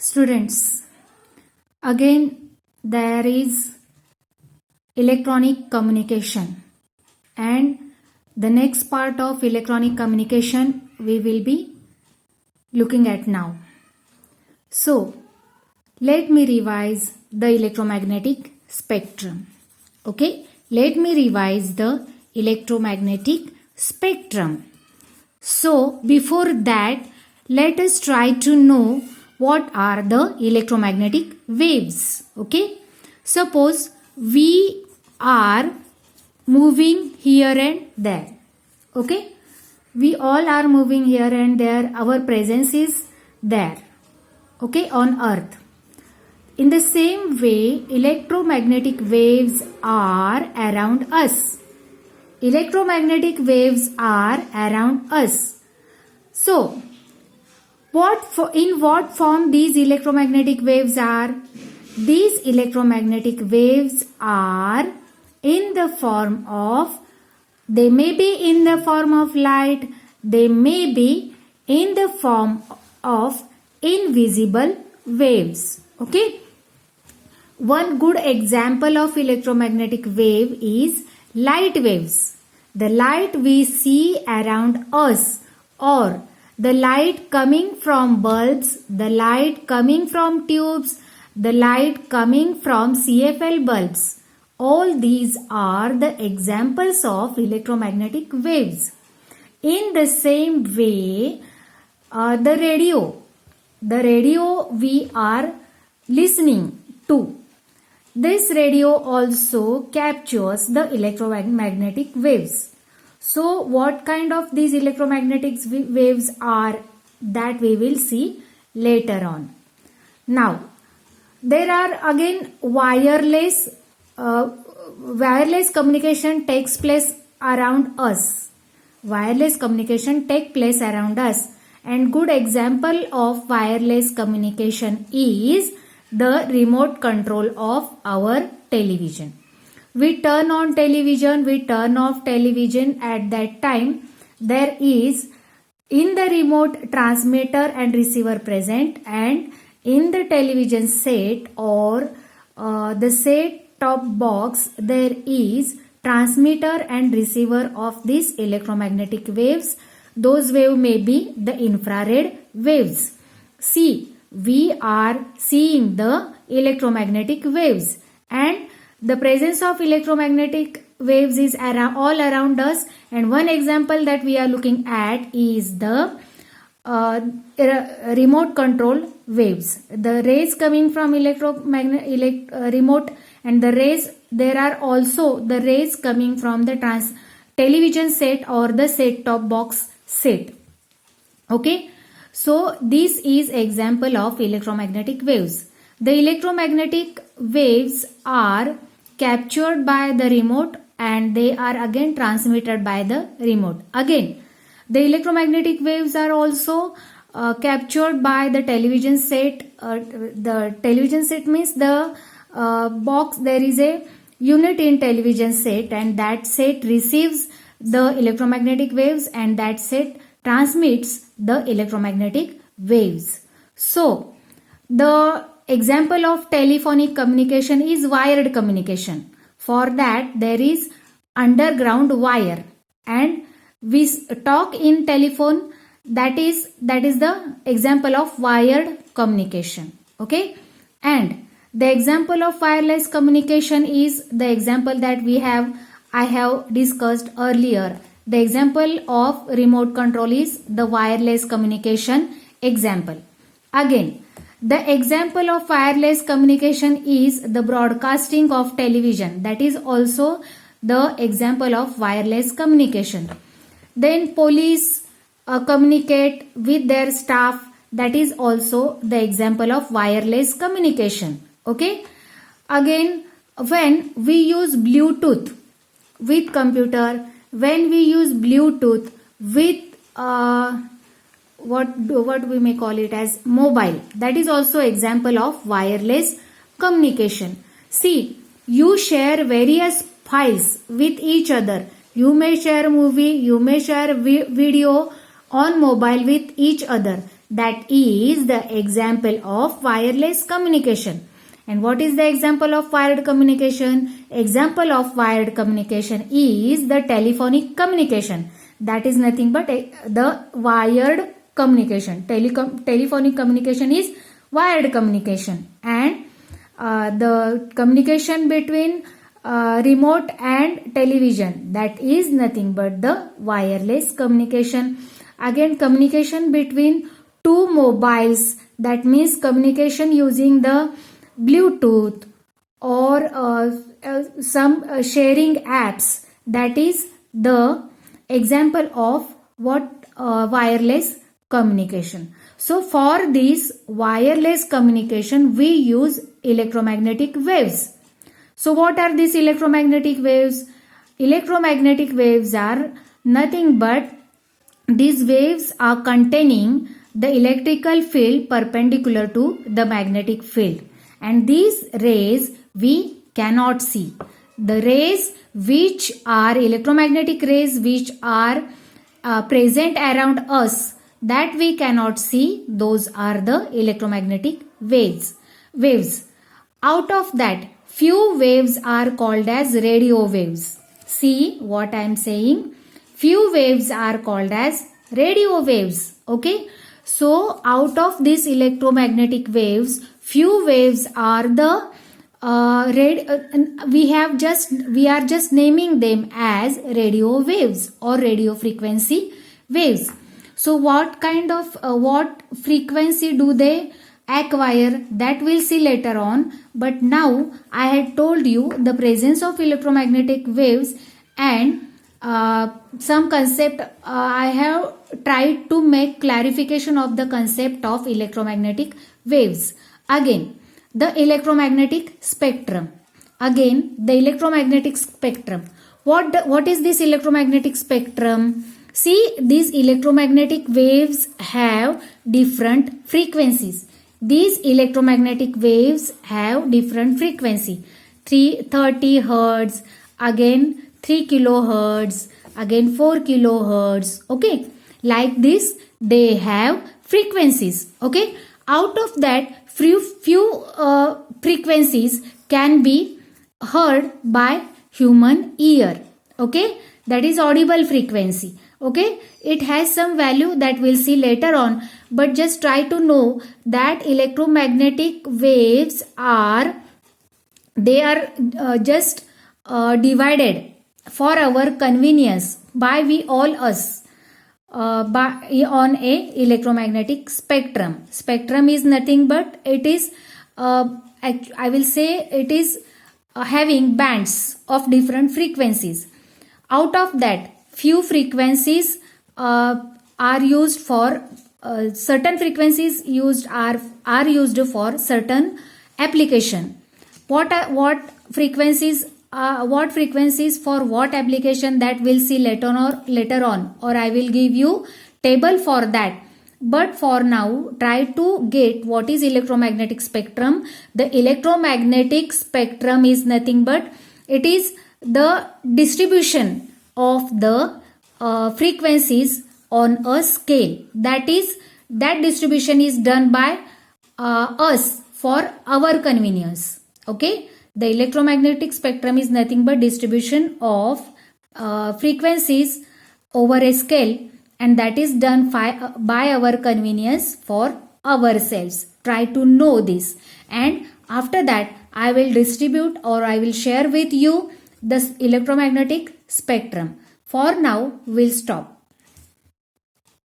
Students, again there is electronic communication, and the next part of electronic communication we will be looking at now. So, let me revise the electromagnetic spectrum. Okay, let me revise the electromagnetic spectrum. So, before that, let us try to know what are the electromagnetic waves. Okay, suppose we are moving here and there. Okay, we all are moving here and there. Our presence is there. Okay, on earth. In the same way, electromagnetic waves are around us. Electromagnetic waves are around us. So, in what form these electromagnetic waves are? These electromagnetic waves are in the form of, they may be in the form of light, they may be in the form of invisible waves. Okay. One good example of electromagnetic wave is light waves. The light we see around us, or the light coming from bulbs, the light coming from tubes, the light coming from CFL bulbs. All these are the examples of electromagnetic waves. In the same way, the radio we are listening to, this radio also captures the electromagnetic waves. So, what kind of these electromagnetic waves are, that we will see later on. Now, there are again wireless communication takes place around us. Wireless communication takes place around us, and good example of wireless communication is the remote control of our television. We turn on television, we turn off television. At that time, there is in the remote transmitter and receiver present, and in the television set or the set top box, there is transmitter and receiver of these electromagnetic waves. Those waves may be the infrared waves. See, we are seeing the electromagnetic waves, and the presence of electromagnetic waves is all around us. And one example that we are looking at is the remote control waves. The rays coming from remote, and the rays, there are also the rays coming from the television set or the set top box set. Okay, so this is example of electromagnetic waves. The electromagnetic waves are captured by the remote, and they are again transmitted by the remote. Again, the electromagnetic waves are also captured by the television set. The television set means the box, there is a unit in television set, and that set receives the electromagnetic waves, and that set transmits the electromagnetic waves. So, the example of telephonic communication is wired communication. For that, there is underground wire, and we talk in telephone. That is the example of wired communication. Okay, and the example of wireless communication is the example that I have discussed earlier. The example of remote control is the wireless communication example. Again, the example of wireless communication is the broadcasting of television. That is also the example of wireless communication. Then police communicate with their staff. That is also the example of wireless communication. Okay. Again, when we use Bluetooth with computer, when we use Bluetooth with what we may call it as mobile, that is also example of wireless communication. See, you share various files with each other. You may share movie, you may share video on mobile with each other. that is the example of wireless communication. And what is the example of wired communication? Example of wired communication is the telephonic communication. That is nothing but the wired communication. Telephonic communication is wired communication, and the communication between remote and television, that is nothing but the wireless communication. Again, communication between two mobiles, that means communication using the Bluetooth or some sharing apps, that is the example of what wireless communication. So for this wireless communication we use electromagnetic waves. So what are these electromagnetic waves? Electromagnetic waves are nothing but these waves are containing the electrical field perpendicular to the magnetic field, and these rays we cannot see. The rays which are electromagnetic rays which are present around us that we cannot see, those are the electromagnetic waves. Out of that, few waves are called as radio waves. See what I am saying? Few waves are called as radio waves. Okay. So out of these electromagnetic waves, few waves are the we are just naming them as radio waves or radio frequency waves. So what kind of what frequency do they acquire, that we'll see later on. But now I had told you the presence of electromagnetic waves and some concept. I have tried to make clarification of the concept of electromagnetic waves. Again, the electromagnetic spectrum. Again, the electromagnetic spectrum. What is this electromagnetic spectrum? See, these electromagnetic waves have different frequencies. These electromagnetic waves have different frequency. 30 Hertz, again 3 kilohertz, again 4 kilohertz. Okay, like this they have frequencies. Okay, out of that few frequencies can be heard by human ear. Okay, that is audible frequency. Okay, it has some value that we'll see later on, but just try to know that electromagnetic waves are just divided for our convenience by we all us on a electromagnetic spectrum. Spectrum is nothing but it is I will say it is having bands of different frequencies. Out of that, few frequencies are used for certain frequencies are used for certain application. What frequencies for what application, that we'll see later on, or I will give you table for that. But for now, try to get what is electromagnetic spectrum. The electromagnetic spectrum is nothing but it is the distribution of the frequencies on a scale. That distribution is done by us for our convenience. Okay, the electromagnetic spectrum is nothing but distribution of frequencies over a scale, and that is done by our convenience for ourselves. Try to know this, and after that I will distribute or I will share with you the electromagnetic spectrum. For now, we'll stop.